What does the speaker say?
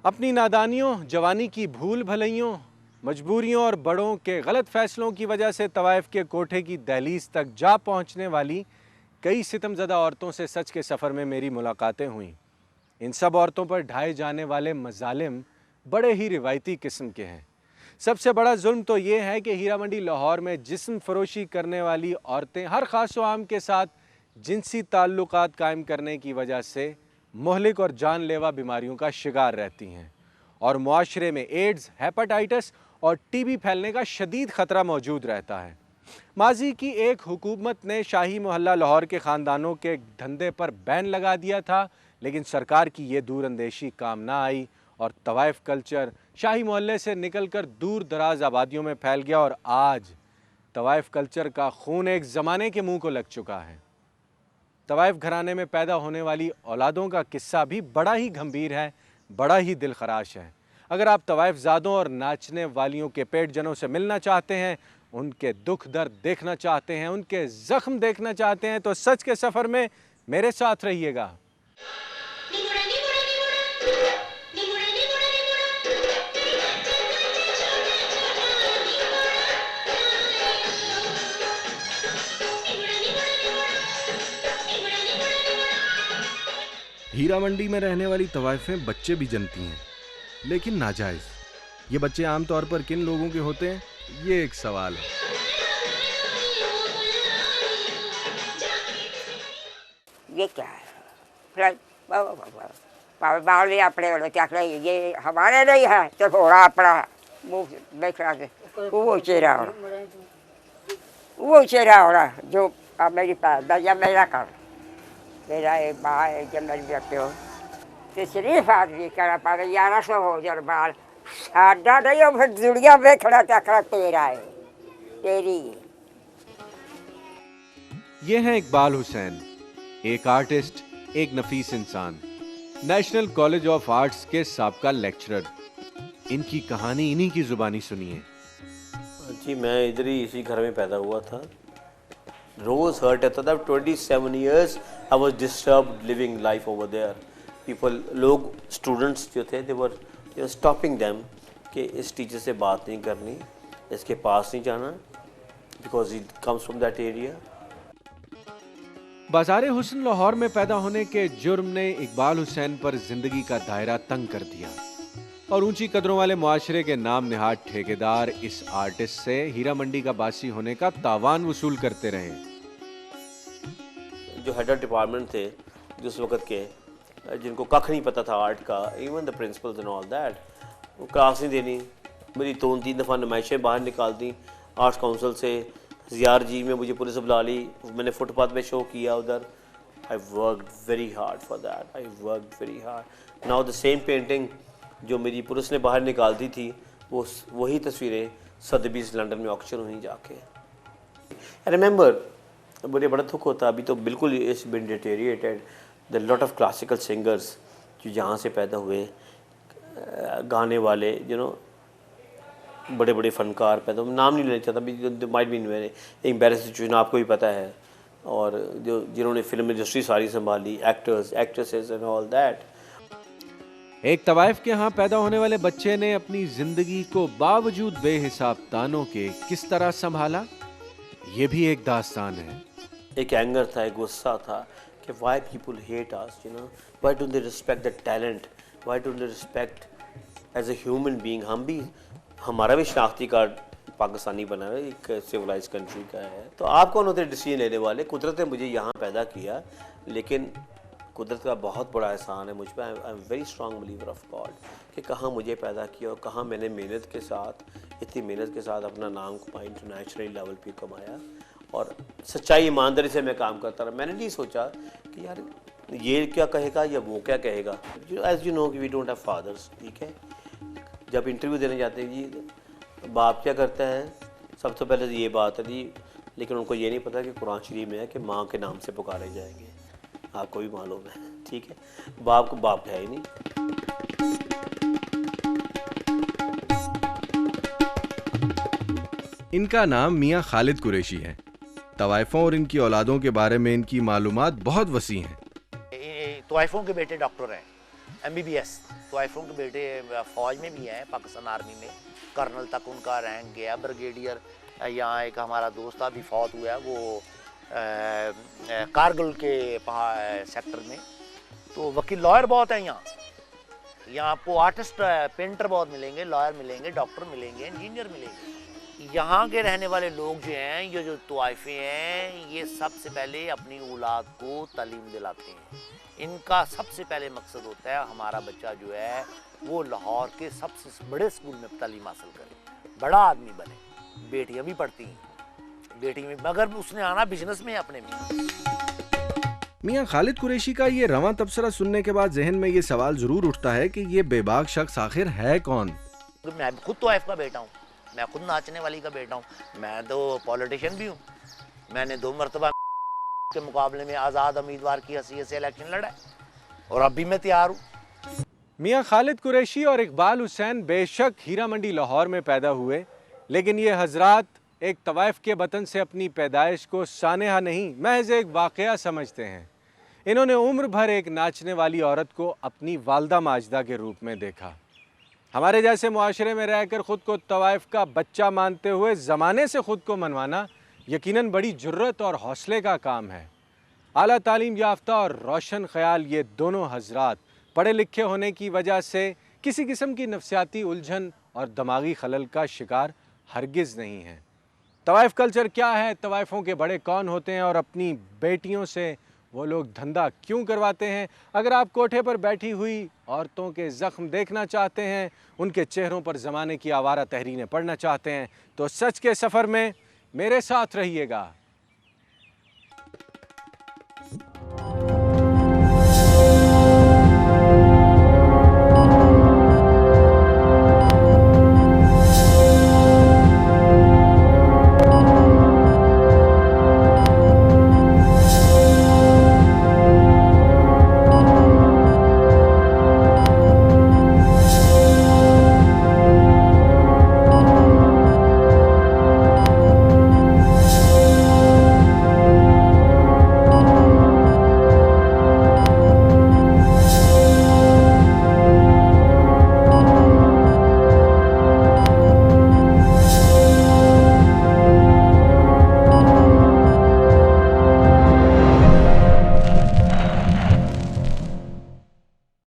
अपनी नादानियों, जवानी की भूल भलैयों, मजबूरियों और बड़ों के गलत फैसलों की वजह से तवाइफ के कोठे की दहलीज तक जा पहुंचने वाली कई सितमज़दा औरतों से सच के सफ़र में मेरी मुलाकातें हुईं। इन सब औरतों पर ढाए जाने वाले मजालिम बड़े ही रिवायती किस्म के हैं। सबसे बड़ा जुल्म तो ये है कि हीरा मंडी लाहौर में जिस्म फरोशी करने वाली औरतें हर खास व आम के साथ जिनसी ताल्लुकात कायम करने की वजह से मुहलिक और जानलेवा बीमारियों का शिकार रहती हैं और मुआशरे में एड्स, हेपेटाइटिस और टीबी फैलने का शदीद ख़तरा मौजूद रहता है। माजी की एक हुकूमत ने शाही मोहल्ला लाहौर के ख़ानदानों के धंधे पर बैन लगा दिया था, लेकिन सरकार की ये दूरअंदेशी काम ना आई और तवाइफ कल्चर शाही मोहल्ले से निकलकर दूर दराज आबादियों में फैल गया और आज तवाइफ कल्चर का खून एक ज़माने के मुंह को लग चुका है। तवाइफ घराने में पैदा होने वाली औलादों का किस्सा भी बड़ा ही गंभीर है, बड़ा ही दिल खराश है। अगर आप तवाइफ ज़ादों और नाचने वालियों के पेट जनों से मिलना चाहते हैं, उनके दुख दर्द देखना चाहते हैं, उनके ज़ख्म देखना चाहते हैं, तो सच के सफ़र में मेरे साथ रहिएगा। हीरा मंडी में रहने वाली तवाइफें बच्चे भी जनती हैं, लेकिन नाजायज। ये बच्चे आमतौर पर किन लोगों के होते हैं, ये एक सवाल है। ये क्या है? बावली अपने वाले क्या करे? ये हमारे नहीं है तो थोड़ा अपना मुंह देख रहा है। वो चेहरा हो रहा जो मेरी पैदा या मेरा कर मेरा एक माँ है जब मेरी बेटे हो तो शरीफ आदमी करा पाए 1100 हो जर बाल सादा नहीं हो फिर दुनिया में खड़ा तकरा तेरा है तेरी। ये है इकबाल हुसैन, एक आर्टिस्ट, एक नफीस इंसान, नेशनल कॉलेज ऑफ आर्ट्स के साबका लेक्चरर। इनकी कहानी इन्हीं की जुबानी सुनिए। जी मैं इधर ही इसी घर में पैदा हुआ था। रोज हर्ट रहता था। 27 years I was disturbed living life over there. People, लोग स्टूडेंट्स जो थे they were stopping them कि इस टीचर से बात नहीं करनी, इसके पास नहीं जाना because it comes from that area. बाज़ारे हुस्न लाहौर में पैदा होने के जुर्म ने इकबाल हुसैन पर जिंदगी का दायरा तंग कर दिया और ऊंची कदरों वाले मुआशरे के नाम निहाद ठेकेदार इस आर्टिस्ट से हीरा मंडी का बासी होने का तावान वसूल करते रहे। जो हेड डिपार्टमेंट थे जिस वक्त के, जिनको कख नहीं पता था आर्ट का, even the principles and all that, वो क्लास नहीं देनी। मेरी 2-3 दफ़ा नुमाइशें बाहर निकाल दी आर्ट्स काउंसिल से। ज़ियार जी में मुझे पुलिस बुला ली, मैंने फुटपाथ पे शो किया उधर। I worked very hard for that, I worked very hard. Now the same painting जो मेरी पुलिस ने बाहर निकाल दी थी, वो वही तस्वीरें सदबीज़ लंदन में ऑक्शन हुई जाके। आई रिमेंबर, मुझे बड़ा दुख होता, अभी तो बिल्कुल it's been deteriorated. The lot of classical singers जो यहाँ से पैदा हुए, गाने वाले, बड़े बड़े फ़नकार पैदा, नाम नहीं लेना चाहता, might be very embarrassing situation, आपको भी पता है। और जिन्होंने फिल्म इंडस्ट्री सारी संभाली, actors, actresses and all that. एक तवाइफ के यहाँ पैदा होने वाले बच्चे ने अपनी जिंदगी को बावजूद बेहिसाब तानों के किस तरह संभाला, ये भी एक दास्तान है। एक एंगर था, एक गुस्सा था कि why people hate us, why don't they respect the talent, why don't they respect as a human being. हम भी, हमारा भी शनाख्ती कार्ड पाकिस्तानी बना है, एक सिविलाइज कंट्री का है। तो आप कौन होते डिसीजन लेने वाले? कुदरत ने मुझे यहाँ पैदा किया, लेकिन कुदरत का बहुत बड़ा एहसान है मुझ पर। I am very strong believer of God कि कहाँ मुझे पैदा किया और कहाँ मैंने मेहनत के साथ, इतनी मेहनत के साथ अपना नाम कमाया, इंटरनेशनल लेवल पे कमाया और सच्चाई ईमानदारी से मैं काम करता रहा। मैंने नहीं सोचा कि यार ये क्या कहेगा या वो क्या कहेगा। एज यू नो कि वी डोंट हैव फादर्स, ठीक है। जब इंटरव्यू देने जाते हैं जी बाप क्या करता है, सबसे पहले तो ये बात है जी, लेकिन उनको ये नहीं पता कि कुरान शरीफ में है कि माँ के नाम से पुकारे जाएंगे। आपको भी मालूम है, ठीक है। बाप को बाप है ही नहीं। इनका नाम मियाँ खालिद कुरैशी है। तवाइफों और इनकी औलादों के बारे में इनकी मालूमात बहुत वसी हैं। तवाइफों के बेटे डॉक्टर हैं MBBS तवाइफों के बेटे फ़ौज में भी हैं, पाकिस्तान आर्मी में कर्नल तक उनका रैंक गया, ब्रिगेडियर। यहाँ एक हमारा दोस्त अभी फौत हुआ है, वो कारगिल के सेक्टर में। तो वकील लॉयर बहुत हैं यहाँ आपको आर्टिस्ट पेंटर बहुत मिलेंगे, लॉयर मिलेंगे, डॉक्टर मिलेंगे, इंजीनियर मिलेंगे। यहाँ के रहने वाले लोग जो हैं, ये जो तवाइफे हैं, ये सबसे पहले अपनी औलाद को तालीम दिलाते हैं। इनका सबसे पहले मकसद होता है हमारा बच्चा जो है वो लाहौर के सबसे बड़े स्कूल में तालीम हासिल करे, बड़ा आदमी बने। बेटियां भी पढ़ती हैं, बेटी में, मगर उसने आना बिजनेस में अपने में। मियां खालिद कुरैशी का ये रवां तबसरा सुनने के बाद जहन में ये सवाल जरूर उठता है कि ये बेबाक शख्स आखिर है कौन। मैं खुद तो तवाइफ का बेटा हूँ, मैं खुद नाचने वाली का बेटा हूँ, मैं तो पॉलिटिशियन भी हूँ। मैंने 2 मरतबा के मुकाबले में आज़ाद उम्मीदवार की हैसियत से इलेक्शन लड़ा है और अब भी मैं तैयार हूँ। मियां खालिद कुरैशी और इकबाल हुसैन बेशक हीरा मंडी लाहौर में पैदा हुए, लेकिन ये हजरात एक तवाइफ के वतन से अपनी पैदाइश को सानेहा नहीं, महज एक वाक़या समझते हैं। इन्होंने उम्र भर एक नाचने वाली औरत को अपनी वालदा माजदा के रूप में देखा। हमारे जैसे मुआशरे में रहकर ख़ुद को तवाइफ का बच्चा मानते हुए ज़माने से ख़ुद को मनवाना यकीनन बड़ी जुर्रत और हौसले का काम है। आला तालीम याफ्ता और रोशन ख्याल ये दोनों हजरात पढ़े लिखे होने की वजह से किसी किस्म की नफ्सियाती उलझन और दिमागी खलल का शिकार हरगिज़ नहीं हैं। तवाइफ कल्चर क्या है, तवाइफों के बड़े कौन होते हैं और अपनी बेटियों से वो लोग धंधा क्यों करवाते हैं? अगर आप कोठे पर बैठी हुई औरतों के ज़ख्म देखना चाहते हैं, उनके चेहरों पर ज़माने की आवारा तहरीरें पढ़ना चाहते हैं, तो सच के सफ़र में मेरे साथ रहिएगा।